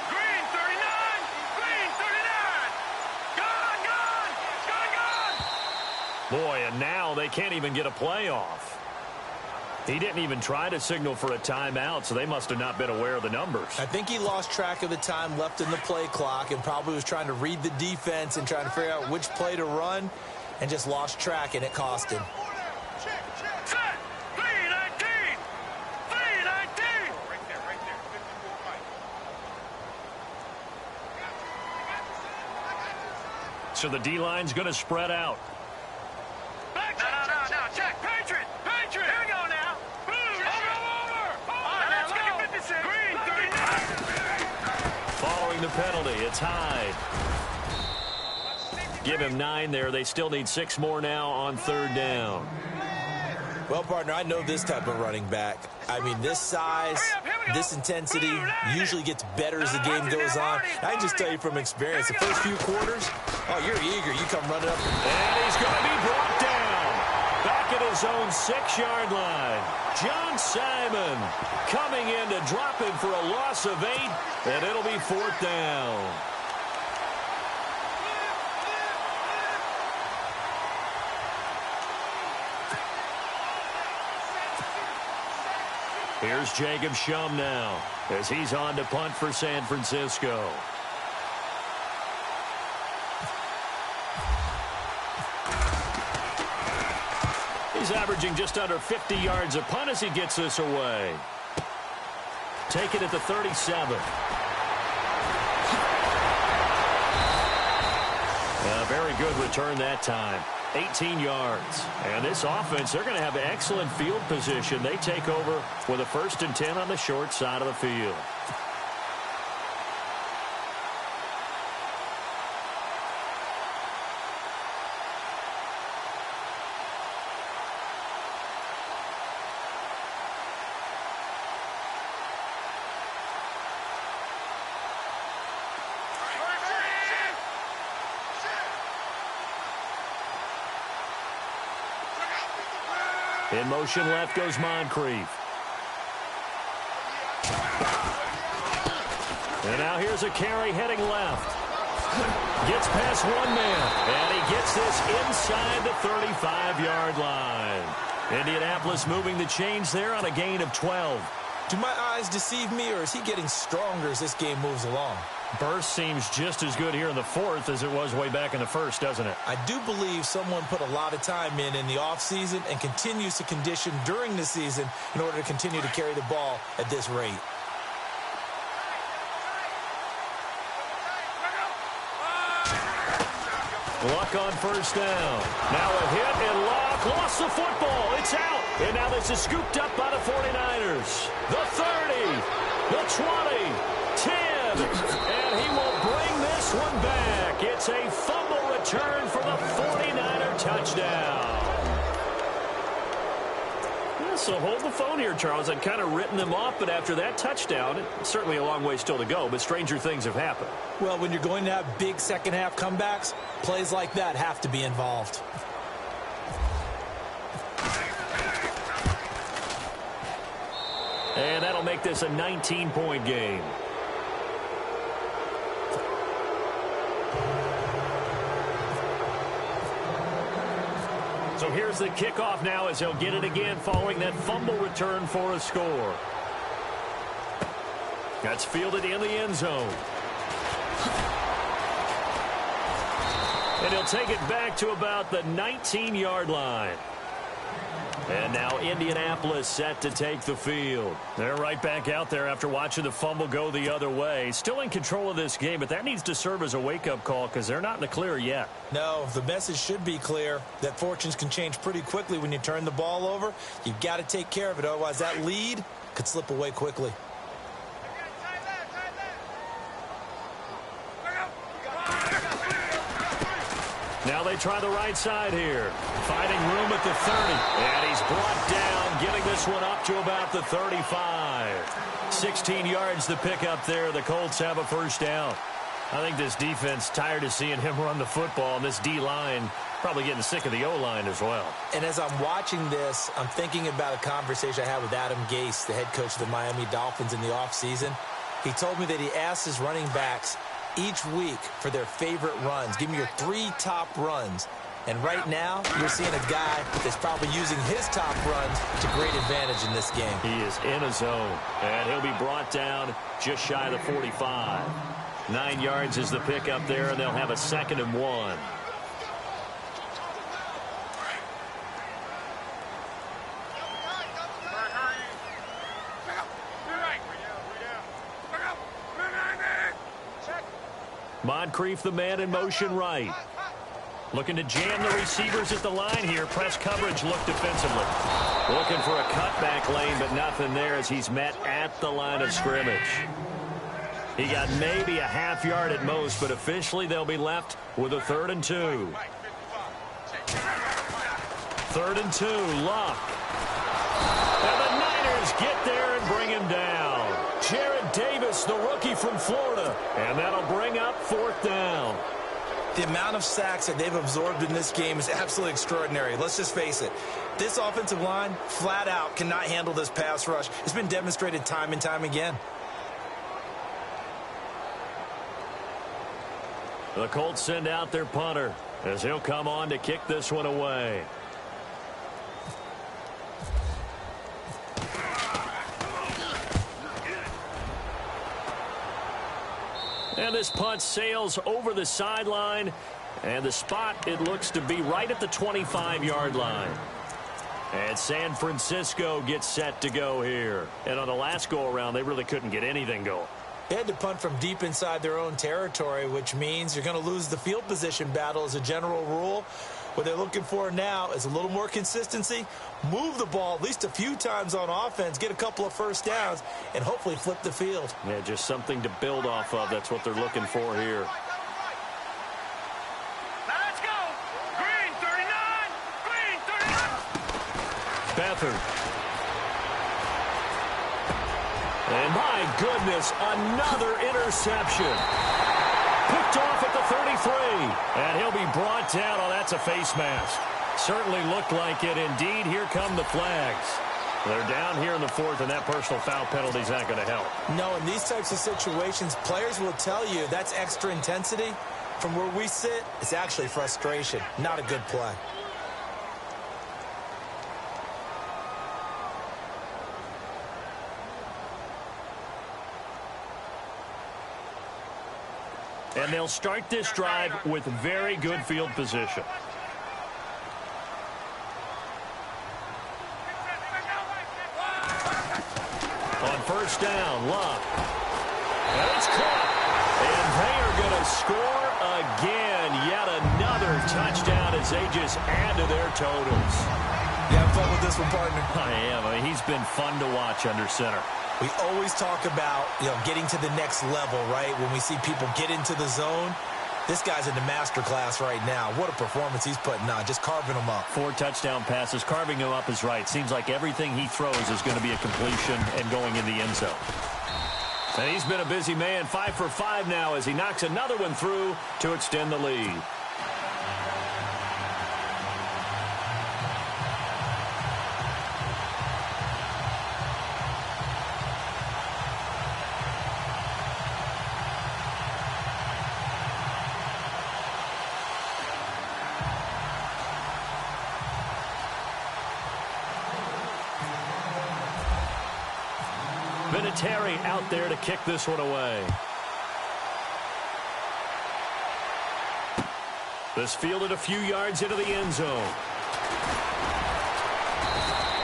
E: Green 39, green 39. Gone, gone.
D: Boy, and now they can't even get a playoff. He didn't even try to signal for a timeout, so they must have not been aware of the numbers.
F: I think he lost track of the time left in the play clock and probably was trying to read the defense and trying to figure out which play to run, and just lost track, and it cost him.
E: Set. 319. 319. Right there. 54 right.
D: So the D-line's going to spread out.
E: Back, check. Patriot. Here we go now. Boom. Over. Let's go. 56. Green 39.
D: Following the penalty, it's Hyde. Give him 9 there. They still need 6 more now on 3rd down.
F: Well, partner, I know this type of running back. I mean, this size, this intensity usually gets better as the game goes on. I can just tell you from experience, the first few quarters, oh, you're eager. You come running up.
D: And he's going to be brought down. Back at his own 6-yard line. John Simon coming in to drop him for a loss of 8, and it'll be 4th down. Here's Jacob Shum now as he's on to punt for San Francisco. He's averaging just under 50 yards a punt as he gets this away. Take it at the 37. A very good return that time. 18 yards. And this offense, they're going to have excellent field position. They take over with a 1st and 10 on the short side of the field. In motion left goes Moncrief. And now here's a carry heading left. Gets past one man. And he gets this inside the 35-yard line. Indianapolis moving the chains there on a gain of 12.
F: Do my eyes deceive me, or is he getting stronger as this game moves along?
D: Burst seems just as good here in the 4th as it was way back in the 1st, doesn't it?
F: I do believe someone put a lot of time in the offseason and continues to condition during the season in order to continue to carry the ball at this rate.
D: Luck on 1st down. Now a hit, and Luck lost the football. It's out. And now this is scooped up by the 49ers. The 30, the 20, 10, and he will bring this one back. It's a fumble return for the 49er touchdown. Yeah, so hold the phone here, Charles. I'd kind of written them off, but after that touchdown, it's certainly a long way still to go, but stranger things have happened.
F: Well, when you're going to have big second-half comebacks, plays like that have to be involved.
D: And that'll make this a 19-point game. So here's the kickoff now as he'll get it again following that fumble return for a score. That's fielded in the end zone. And he'll take it back to about the 19-yard line. And now Indianapolis set to take the field. They're right back out there after watching the fumble go the other way. Still in control of this game, but that needs to serve as a wake-up call because they're not in the clear yet.
F: No, the message should be clear that fortunes can change pretty quickly when you turn the ball over. You've got to take care of it, otherwise that lead could slip away quickly.
D: Now they try the right side here. Finding room at the 30. And he's brought down, getting this one up to about the 35. 16 yards to pick up there. The Colts have a 1st down. I think this defense tired of seeing him run the football, and this D-line probably getting sick of the O-line as well.
F: And as I'm watching this, I'm thinking about a conversation I had with Adam Gase, the head coach of the Miami Dolphins in the offseason. He told me that he asked his running backs each week for their favorite runs. Give me your 3 top runs. And right now, you're seeing a guy that's probably using his top runs to great advantage in this game.
D: He is in a zone, and he'll be brought down just shy of the 45. 9 yards is the pickup there, and they'll have a 2nd and 1. Moncrief, the man in motion right. Looking to jam the receivers at the line here. Press coverage look defensively. Looking for a cutback lane, but nothing there as he's met at the line of scrimmage. He got maybe a half yard at most, but officially they'll be left with a 3rd and 2. 3rd and 2, Luck. And the Niners get there and bring him down. Jared Davis, the rookie from Florida. And that'll bring up 4th down.
F: The amount of sacks that they've absorbed in this game is absolutely extraordinary. Let's just face it. This offensive line, flat out, cannot handle this pass rush. It's been demonstrated time and time again.
D: The Colts send out their punter as he'll come on to kick this one away. And this punt sails over the sideline. And the spot, it looks to be right at the 25-yard line. And San Francisco gets set to go here. And on the last go-around, they really couldn't get anything going.
F: They had to punt from deep inside their own territory, which means you're going to lose the field position battle as a general rule. What they're looking for now is a little more consistency, move the ball at least a few times on offense, get a couple of first downs, and hopefully flip the field.
D: Yeah, just something to build off of. That's what they're looking for here.
E: Let's go. Green 39. Green 39.
D: Beathard. And my goodness, another interception. Picked off at the 33. And he'll be brought down. Oh, that's a face mask. Certainly looked like it. Indeed, here come the flags. They're down here in the fourth, and that personal foul penalty is not going to help.
F: No, in these types of situations, players will tell you that's extra intensity. From where we sit, it's actually frustration. Not a good play.
D: And they'll start this drive with very good field position. On first down, Love. And it's caught. And they are going to score again. Yet another touchdown as they just add to their totals.
F: You having fun with this one, partner?
D: I am. I mean, he's been fun to watch under center.
F: We always talk about, getting to the next level, right? When we see people get into the zone, this guy's in the master class right now. What a performance he's putting on, just carving them up. 4
D: touchdown passes. Carving him up is right. Seems like everything he throws is going to be a completion and going in the end zone. And he's been a busy man. 5 for 5 now as he knocks another one through to extend the lead. Terry out there to kick this one away. This fielded a few yards into the end zone.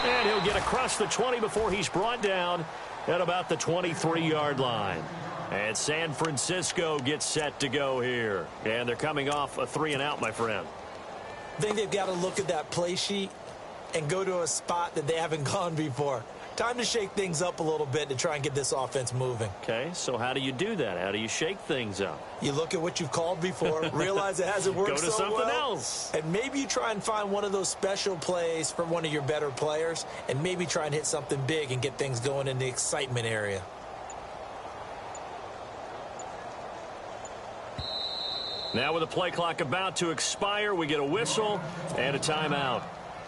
D: And he'll get across the 20 before he's brought down at about the 23-yard line. And San Francisco gets set to go here. And they're coming off a 3-and-out, my friend.
F: I think they've got to look at that play sheet and go to a spot that they haven't gone before. Time to shake things up a little bit to try and get this offense moving.
D: Okay, so how do you do that? How do you shake things up?
F: You look at what you've called before, realize it hasn't worked so well.
D: Go to something else.
F: And maybe you try and find one of those special plays for one of your better players, and maybe try and hit something big and get things going in the excitement area.
D: Now with the play clock about to expire, we get a whistle and a timeout.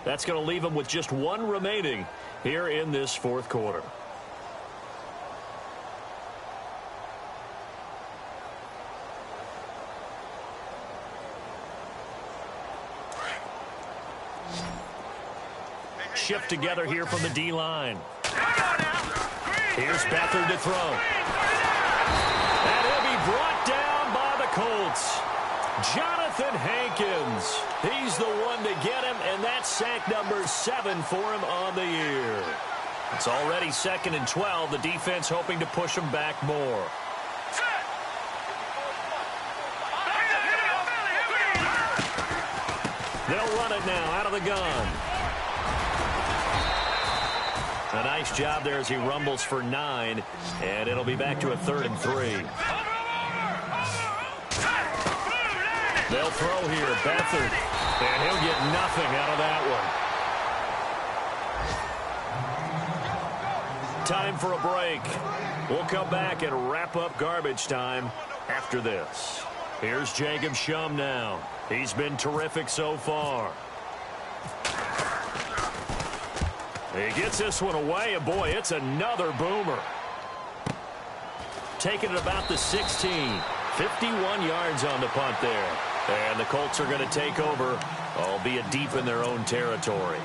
D: That's going to leave them with just one remaining here in this fourth quarter. Shift together here from the D-line. Here's Beathard to throw. And he'll be brought down by the Colts. Jonathan Hankins. He's the one to get him, and that's sack number 7 for him on the year. It's already 2nd and 12. The defense hoping to push him back more. They'll run it now out of the gun. A nice job there as he rumbles for 9, and it'll be back to a 3rd and 3. They'll throw here, Beathard, and he'll get nothing out of that one. Time for a break. We'll come back and wrap up garbage time after this. Here's Jacob Shum now. He's been terrific so far. He gets this one away, and boy, it's another boomer. Taking it about the 16. 51 yards on the punt there. And the Colts are going to take over, albeit deep in their own territory.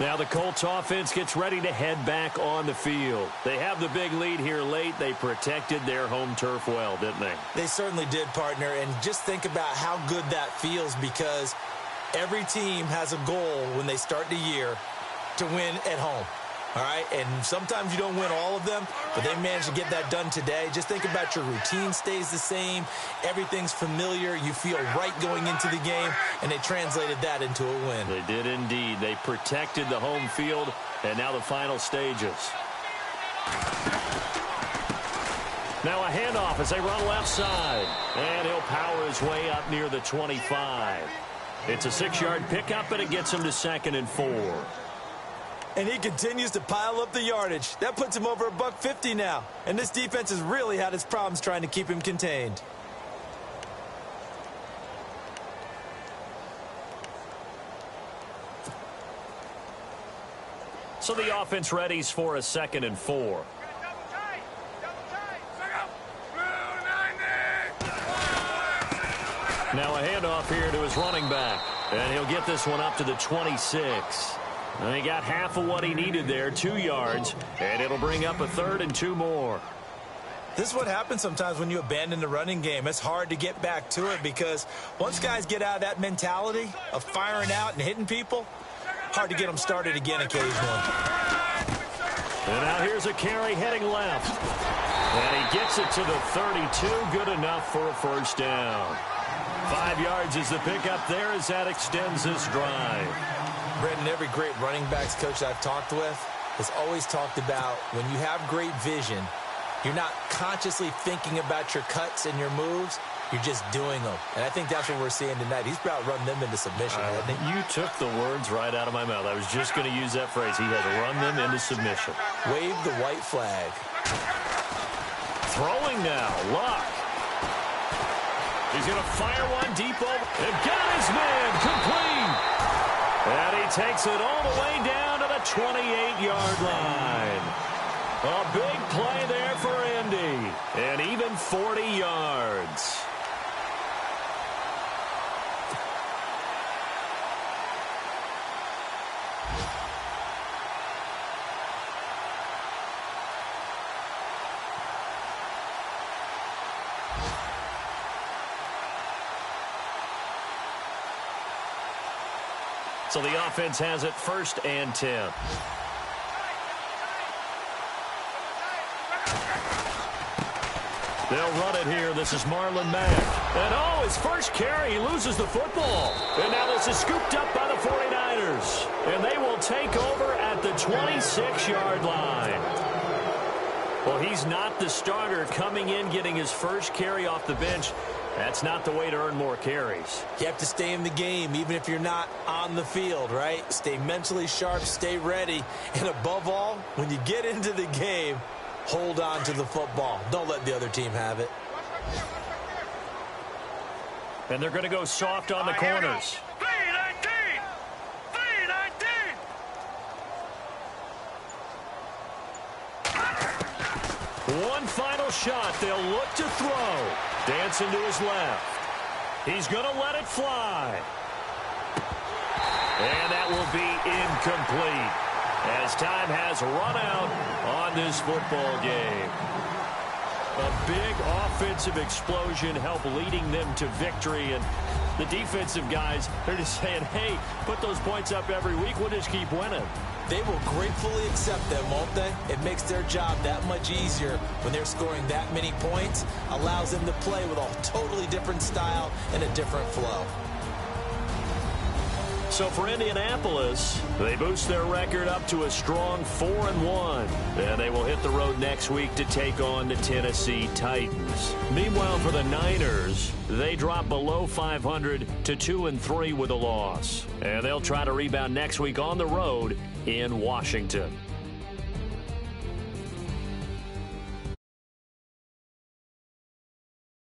D: Now the Colts offense gets ready to head back on the field. They have the big lead here late. They protected their home turf well, didn't they?
F: They certainly did, partner. And just think about how good that feels, because every team has a goal when they start the year to win at home. All right, and sometimes you don't win all of them, but they managed to get that done today. Just think about your routine stays the same. Everything's familiar. You feel right going into the game, and they translated that into a win.
D: They did indeed. They protected the home field, and now the final stages. Now a handoff as they run left side, and he'll power his way up near the 25. It's a 6-yard pickup, and it gets him to 2nd and 4.
F: And he continues to pile up the yardage. That puts him over $150 now. And this defense has really had its problems trying to keep him contained.
D: So the offense readies for a 2nd and 4. Now a handoff here to his running back. And he'll get this one up to the 26. And he got half of what he needed there, 2 yards, and it'll bring up a 3rd and 2 more.
F: This is what happens sometimes when you abandon the running game. It's hard to get back to it, because once guys get out of that mentality of firing out and hitting people, hard to get them started again occasionally.
D: And now here's a carry heading left. And he gets it to the 32, good enough for a first down. 5 yards is the pickup there as that extends this drive.
F: Brendan, every great running backs coach I've talked with has always talked about when you have great vision, you're not consciously thinking about your cuts and your moves. You're just doing them. And I think that's what we're seeing tonight. He's about run them into submission, hasn't he?
D: You took the words right out of my mouth. I was just going to use that phrase. He had run them into submission.
F: Wave the white flag.
D: Throwing now. Luck. He's going to fire one deep over. And got his man complete. And he takes it all the way down to the 28-yard line. A big play there for Indy. And even 40 yards. So the offense has it 1st and 10. They'll run it here. This is Marlon Mack. And oh, his first carry, he loses the football. And now this is scooped up by the 49ers. And they will take over at the 26-yard line. Well, he's not the starter coming in, getting his first carry off the bench. That's not the way to earn more carries.
F: You have to stay in the game, even if you're not on the field, right? Stay mentally sharp, stay ready. And above all, when you get into the game, hold on to the football. Don't let the other team have it.
D: And they're going to go soft on the corners. One final shot. They'll look to throw. Dancing to his left. He's going to let it fly. And that will be incomplete as time has run out on this football game. A big offensive explosion helped leading them to victory. And the defensive guys, they're just saying, hey, put those points up every week. We'll just keep winning.
F: They will gratefully accept them, won't they? It makes their job that much easier when they're scoring that many points. Allows them to play with a totally different style and a different flow.
D: So for Indianapolis, they boost their record up to a strong 4-1. And they will hit the road next week to take on the Tennessee Titans. Meanwhile, for the Niners, they drop below 500 to 2-3 with a loss. And they'll try to rebound next week on the road in Washington.